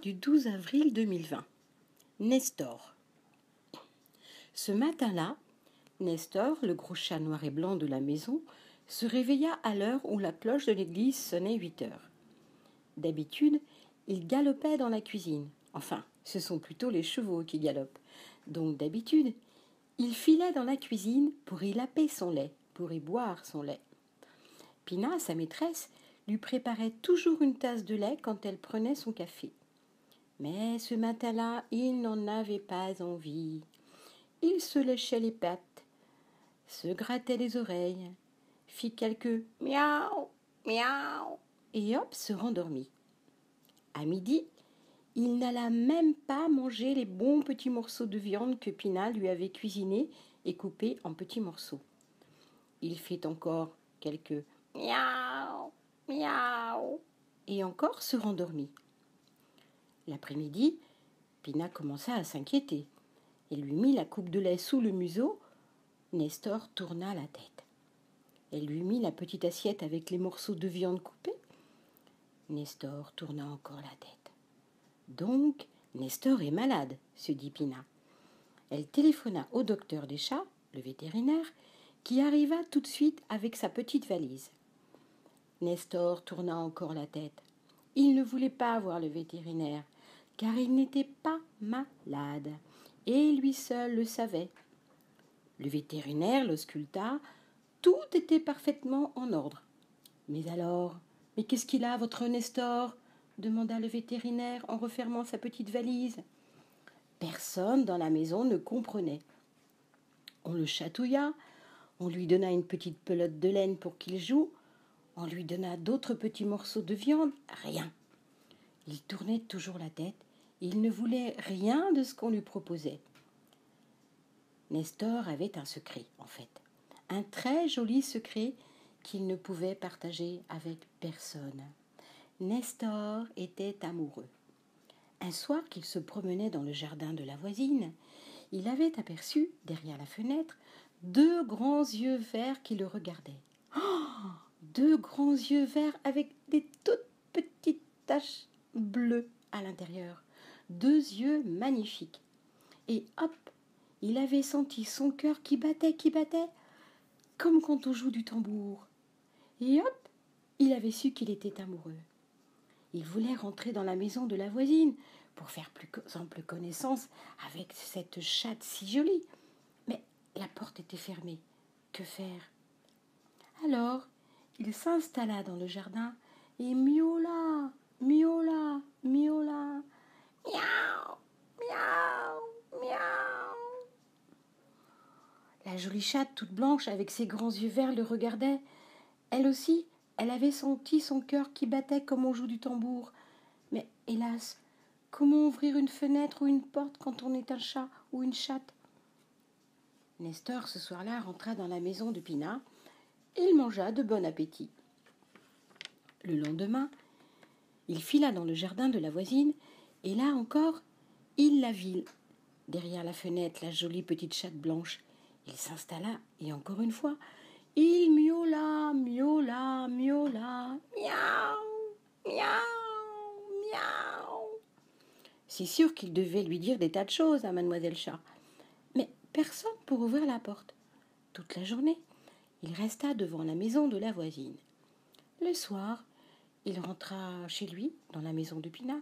du 12 avril 2020. Nestor. Ce matin-là, Nestor, le gros chat noir et blanc de la maison, se réveilla à l'heure où la cloche de l'église sonnait 8 heures. D'habitude, il galopait dans la cuisine. Enfin, ce sont plutôt les chevaux qui galopent. Donc d'habitude, il filait dans la cuisine pour y laper son lait, pour y boire son lait. Pina, sa maîtresse, lui préparait toujours une tasse de lait quand elle prenait son café. Mais ce matin-là, il n'en avait pas envie. Il se léchait les pattes, se grattait les oreilles, fit quelques miaou, miaou, et hop, se rendormit. À midi, il n'alla même pas manger les bons petits morceaux de viande que Pina lui avait cuisinés et coupés en petits morceaux. Il fit encore quelques miaou, miaou, et encore se rendormit. L'après-midi, Pina commença à s'inquiéter. Elle lui mit la coupe de lait sous le museau. Nestor tourna la tête. Elle lui mit la petite assiette avec les morceaux de viande coupés. Nestor tourna encore la tête. Donc, Nestor est malade, se dit Pina. Elle téléphona au docteur des chats, le vétérinaire, qui arriva tout de suite avec sa petite valise. Nestor tourna encore la tête. Il ne voulait pas voir le vétérinaire, car il n'était pas malade, et lui seul le savait. Le vétérinaire l'ausculta, tout était parfaitement en ordre. « Mais alors, mais qu'est-ce qu'il a, votre Nestor ?» demanda le vétérinaire en refermant sa petite valise. Personne dans la maison ne comprenait. On le chatouilla, on lui donna une petite pelote de laine pour qu'il joue, on lui donna d'autres petits morceaux de viande, rien. Il tournait toujours la tête et il ne voulait rien de ce qu'on lui proposait. Nestor avait un secret, en fait. Un très joli secret qu'il ne pouvait partager avec personne. Nestor était amoureux. Un soir qu'il se promenait dans le jardin de la voisine, il avait aperçu, derrière la fenêtre, 2 grands yeux verts qui le regardaient. Oh, 2 grands yeux verts avec des toutes petites taches bleues à l'intérieur. 2 yeux magnifiques. Et hop, il avait senti son cœur qui battait, comme quand on joue du tambour. Et hop, il avait su qu'il était amoureux. Il voulait rentrer dans la maison de la voisine pour faire plus ample connaissance avec cette chatte si jolie. Mais la porte était fermée. Que faire? Alors, il s'installa dans le jardin et miaula, miaula, miaula. Miaou, miaou, miaou. La jolie chatte toute blanche avec ses grands yeux verts le regardait. Elle aussi, elle avait senti son cœur qui battait comme on joue du tambour. Mais hélas, comment ouvrir une fenêtre ou une porte quand on est un chat ou une chatte? Nestor, ce soir-là, rentra dans la maison de Pina. Il mangea de bon appétit. Le lendemain, il fila dans le jardin de la voisine et là encore, il la vit. Derrière la fenêtre, la jolie petite chatte blanche. Il s'installa et encore une fois, il miaula, miaula, miaula, miaou, miaou, miaou. C'est sûr qu'il devait lui dire des tas de choses à Mademoiselle Chat. Mais personne pour ouvrir la porte. Toute la journée, il resta devant la maison de la voisine. Le soir, il rentra chez lui, dans la maison de Pina.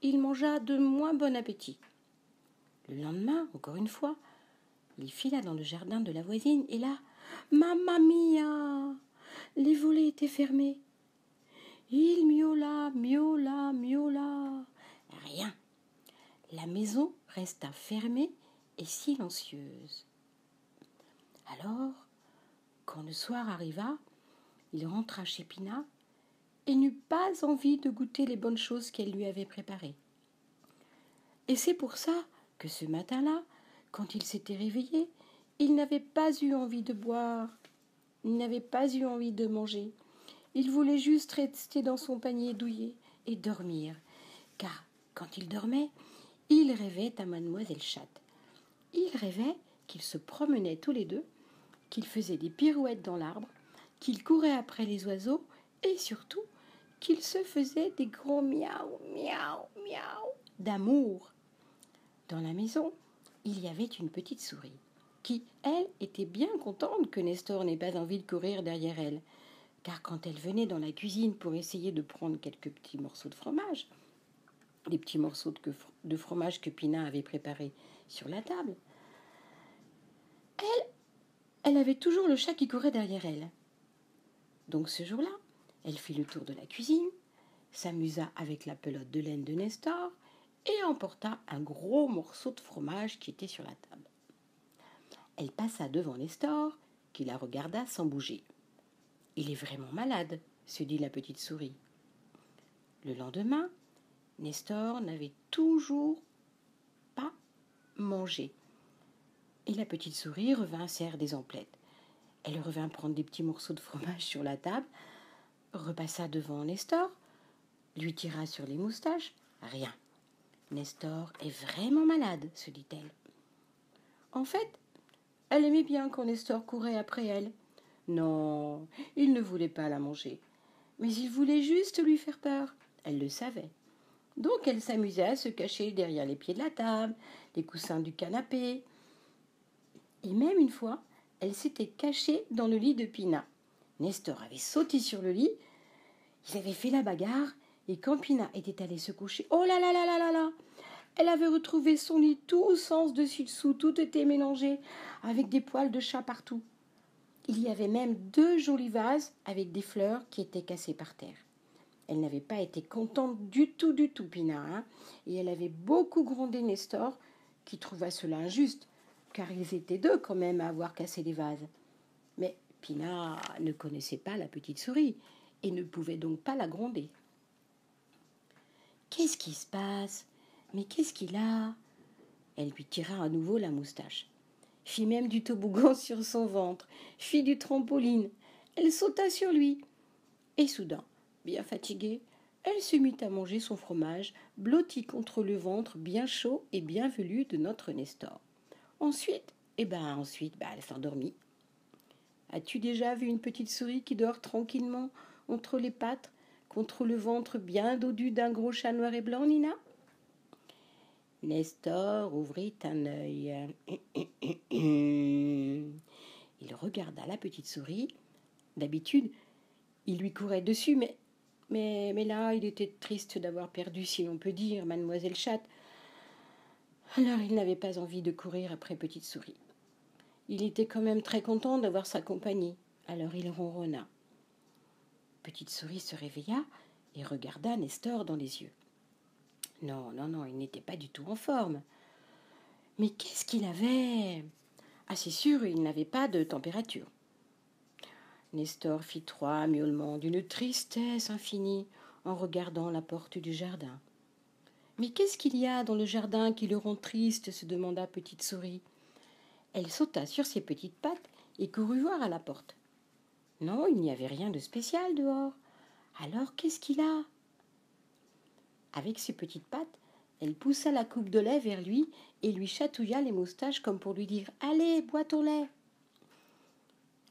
Il mangea de moins bon appétit. Le lendemain, encore une fois, il fila dans le jardin de la voisine et là, mamma mia, les volets étaient fermés. Il miaula, miaula, miaula. Rien. La maison resta fermée et silencieuse. Alors, quand le soir arriva, il rentra chez Pina et n'eut pas envie de goûter les bonnes choses qu'elle lui avait préparées. Et c'est pour ça que ce matin-là, quand il s'était réveillé, il n'avait pas eu envie de boire, il n'avait pas eu envie de manger. Il voulait juste rester dans son panier douillet et dormir, car quand il dormait, il rêvait à Mademoiselle Chatte. Il rêvait qu'ils se promenaient tous les deux, qu'ils faisaient des pirouettes dans l'arbre, qu'ils couraient après les oiseaux et surtout qu'ils se faisaient des gros miaou, miaou, miaou d'amour. Dans la maison, il y avait une petite souris qui, elle, était bien contente que Nestor n'ait pas envie de courir derrière elle, car quand elle venait dans la cuisine pour essayer de prendre quelques petits morceaux de fromage, les petits morceaux de fromage que Pina avait préparés sur la table, elle avait toujours le chat qui courait derrière elle. Donc ce jour-là, elle fit le tour de la cuisine, s'amusa avec la pelote de laine de Nestor et emporta un gros morceau de fromage qui était sur la table. Elle passa devant Nestor, qui la regarda sans bouger. « Il est vraiment malade, » se dit la petite souris. Le lendemain, Nestor n'avait toujours pas mangé. Et la petite souris revint serre des emplettes. Elle revint prendre des petits morceaux de fromage sur la table, repassa devant Nestor, lui tira sur les moustaches. Rien. Nestor est vraiment malade, se dit-elle. En fait, elle aimait bien quand Nestor courait après elle. Non, il ne voulait pas la manger, mais il voulait juste lui faire peur. Elle le savait. Donc elle s'amusait à se cacher derrière les pieds de la table, les coussins du canapé. Et même une fois, elle s'était cachée dans le lit de Pina. Nestor avait sauté sur le lit, ils avaient fait la bagarre, et quand Pina était allée se coucher, oh là là là là là là, elle avait retrouvé son lit tout sens dessus-dessous, tout était mélangé, avec des poils de chat partout. Il y avait même 2 jolis vases avec des fleurs qui étaient cassées par terre. Elle n'avait pas été contente du tout, Pina, hein, et elle avait beaucoup grondé Nestor, qui trouva cela injuste, car ils étaient 2 quand même à avoir cassé les vases. Mais Pina ne connaissait pas la petite souris et ne pouvait donc pas la gronder. « Qu'est-ce qui se passe ? Mais qu'est-ce qu'il a ?» Elle lui tira à nouveau la moustache, fit même du toboggan sur son ventre, fit du trampoline. Elle sauta sur lui. Et soudain, bien fatiguée, elle se mit à manger son fromage, blotti contre le ventre bien chaud et bien velu de notre Nestor. Ensuite, elle s'endormit. As-tu déjà vu une petite souris qui dort tranquillement entre les pattes, contre le ventre bien dodu d'un gros chat noir et blanc, Nina ? Nestor ouvrit un œil. Il regarda la petite souris. D'habitude, il lui courait dessus, mais là, il était triste d'avoir perdu, si l'on peut dire, Mademoiselle Chatte. Alors, il n'avait pas envie de courir après petite souris. Il était quand même très content d'avoir sa compagnie. Alors, il ronronna. Petite souris se réveilla et regarda Nestor dans les yeux. Non, il n'était pas du tout en forme. Mais qu'est-ce qu'il avait ? Ah, c'est sûr, il n'avait pas de température. Nestor fit 3 miaulements d'une tristesse infinie en regardant la porte du jardin. « Mais qu'est-ce qu'il y a dans le jardin qui le rend triste ?» se demanda petite souris. Elle sauta sur ses petites pattes et courut voir à la porte. Non, il n'y avait rien de spécial dehors. Alors qu'est-ce qu'il a ? Avec ses petites pattes, elle poussa la coupe de lait vers lui et lui chatouilla les moustaches comme pour lui dire « Allez, bois ton lait !»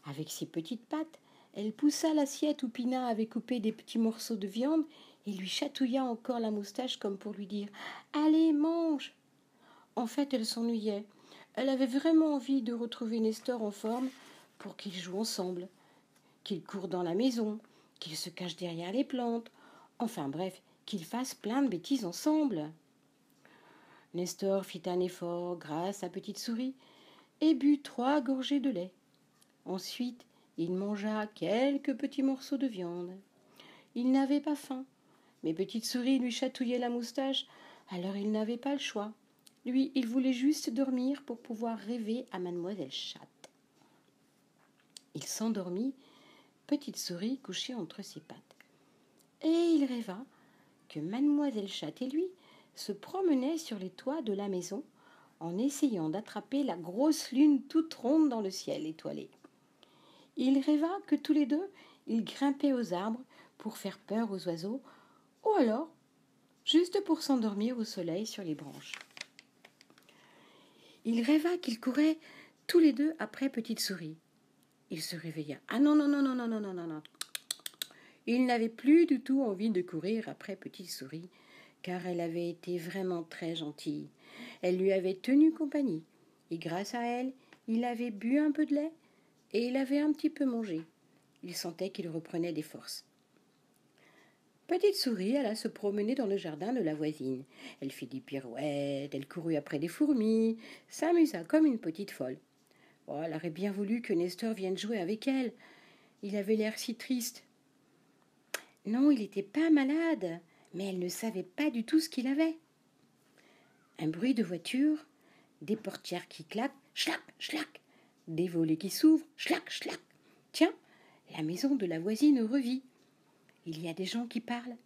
Avec ses petites pattes, elle poussa l'assiette où Pina avait coupé des petits morceaux de viande et lui chatouilla encore la moustache comme pour lui dire « Allez, mange !» En fait, elle s'ennuyait. Elle avait vraiment envie de retrouver Nestor en forme pour qu'ils jouent ensemble, qu'ils courent dans la maison, qu'ils se cachent derrière les plantes, enfin bref, qu'ils fassent plein de bêtises ensemble. Nestor fit un effort grâce à Petite Souris et but 3 gorgées de lait. Ensuite, il mangea quelques petits morceaux de viande. Il n'avait pas faim, mais Petite Souris lui chatouillait la moustache, alors il n'avait pas le choix. Lui, il voulait juste dormir pour pouvoir rêver à Mademoiselle Chatte. Il s'endormit, Petite Souris couchée entre ses pattes. Et il rêva que Mademoiselle Chatte et lui se promenaient sur les toits de la maison en essayant d'attraper la grosse lune toute ronde dans le ciel étoilé. Il rêva que tous les 2, ils grimpaient aux arbres pour faire peur aux oiseaux, ou alors juste pour s'endormir au soleil sur les branches. Il rêva qu'ils couraient tous les 2 après Petite Souris. Il se réveilla. Ah non. Il n'avait plus du tout envie de courir après Petite Souris, car elle avait été vraiment très gentille. Elle lui avait tenu compagnie, et grâce à elle, il avait bu un peu de lait, et il avait un petit peu mangé. Il sentait qu'il reprenait des forces. Petite souris alla se promener dans le jardin de la voisine. Elle fit des pirouettes, elle courut après des fourmis, s'amusa comme une petite folle. Oh, elle aurait bien voulu que Nestor vienne jouer avec elle. Il avait l'air si triste. Non, il n'était pas malade, mais elle ne savait pas du tout ce qu'il avait. Un bruit de voiture, des portières qui claquent, schlac, schlac, des volets qui s'ouvrent, schlac, schlac. Tiens, la maison de la voisine revit. Il y a des gens qui parlent.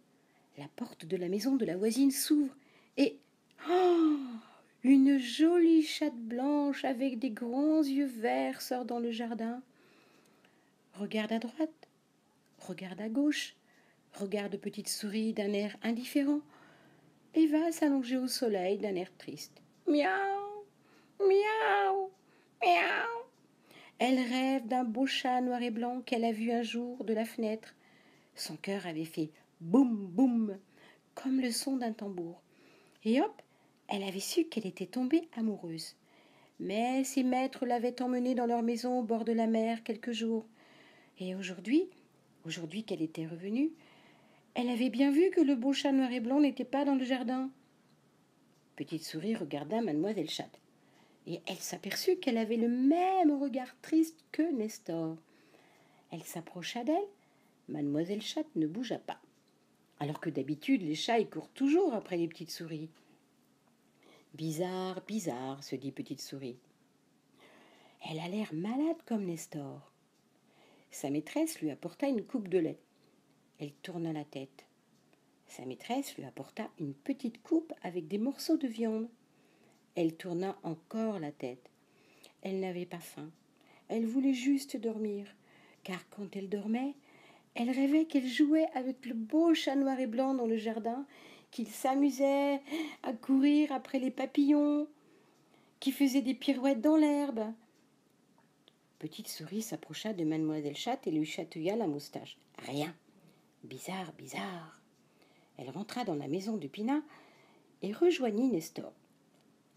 La porte de la maison de la voisine s'ouvre et... Oh, une jolie chatte blanche avec des grands yeux verts sort dans le jardin. Regarde à droite, regarde à gauche, regarde petite souris d'un air indifférent et va s'allonger au soleil d'un air triste. Miaou, miaou, miaou. Elle rêve d'un beau chat noir et blanc qu'elle a vu un jour de la fenêtre. Son cœur avait fait boum, boum, comme le son d'un tambour. Et hop, elle avait su qu'elle était tombée amoureuse. Mais ses maîtres l'avaient emmenée dans leur maison au bord de la mer quelques jours. Et aujourd'hui qu'elle était revenue, elle avait bien vu que le beau chat noir et blanc n'était pas dans le jardin. Petite souris regarda mademoiselle Chatte, et elle s'aperçut qu'elle avait le même regard triste que Nestor. Elle s'approcha d'elle. Mademoiselle Chatte ne bougea pas, alors que d'habitude les chats y courent toujours après les petites souris. Bizarre, bizarre, se dit Petite souris. Elle a l'air malade comme Nestor. Sa maîtresse lui apporta une coupe de lait. Elle tourna la tête. Sa maîtresse lui apporta une petite coupe avec des morceaux de viande. Elle tourna encore la tête. Elle n'avait pas faim. Elle voulait juste dormir, car quand elle dormait, elle rêvait qu'elle jouait avec le beau chat noir et blanc dans le jardin, qu'il s'amusait à courir après les papillons, qui faisait des pirouettes dans l'herbe. Petite souris s'approcha de mademoiselle Chatte et lui chatouilla la moustache. Rien. Bizarre, bizarre. Elle rentra dans la maison de Pinat et rejoignit Nestor.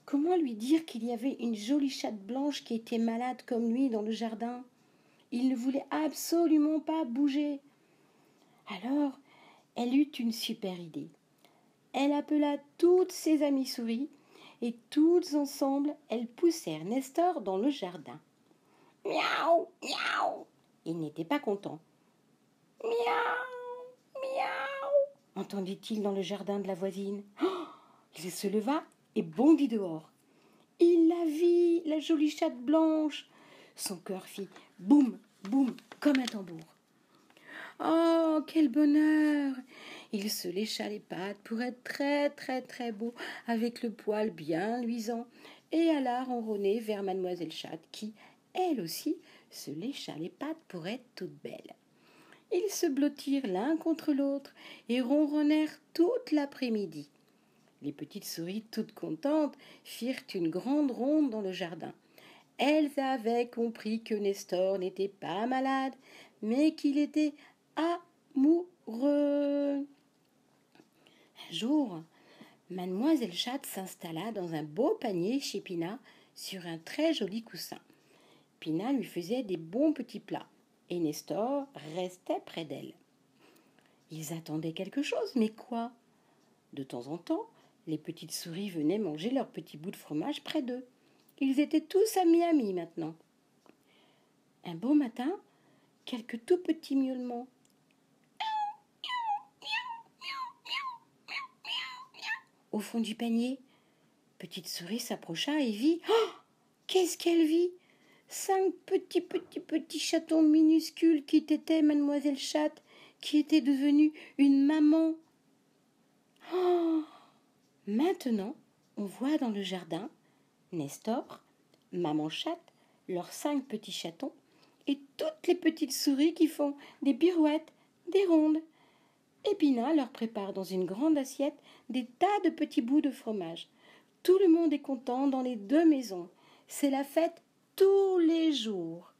Comment lui dire qu'il y avait une jolie chatte blanche qui était malade comme lui dans le jardin? Il ne voulait absolument pas bouger. Alors, elle eut une super idée. Elle appela toutes ses amies souris et toutes ensemble, elles poussèrent Nestor dans le jardin. Miaou, miaou. Il n'était pas content. Miaou, miaou, entendit-il dans le jardin de la voisine. Oh, il se leva et bondit dehors. Il la vit, la jolie chatte blanche. Son cœur fit boum, boum, comme un tambour. Oh, quel bonheur! Il se lécha les pattes pour être très, très, très beau, avec le poil bien luisant, et alla ronronner vers mademoiselle Chatte, qui, elle aussi, se lécha les pattes pour être toute belle. Ils se blottirent l'un contre l'autre et ronronnèrent toute l'après-midi. Les petites souris, toutes contentes, firent une grande ronde dans le jardin. Elles avaient compris que Nestor n'était pas malade, mais qu'il était amoureux. Un jour, mademoiselle Chatte s'installa dans un beau panier chez Pinat sur un très joli coussin. Pinat lui faisait des bons petits plats et Nestor restait près d'elle. Ils attendaient quelque chose, mais quoi? De temps en temps, les petites souris venaient manger leurs petits bouts de fromage près d'eux. Ils étaient tous amis maintenant. Un beau matin, quelques tout petits miaulements. Au fond du panier, Petite souris s'approcha et vit... Oh, qu'est-ce qu'elle vit? 5 petits chatons minuscules qui étaient mademoiselle Chatte, qui était devenue une maman. Oh, maintenant, on voit dans le jardin Nestor, maman Chatte, leurs 5 petits chatons et toutes les petites souris qui font des pirouettes, des rondes. Et Pinat leur prépare dans une grande assiette des tas de petits bouts de fromage. Tout le monde est content dans les 2 maisons. C'est la fête tous les jours.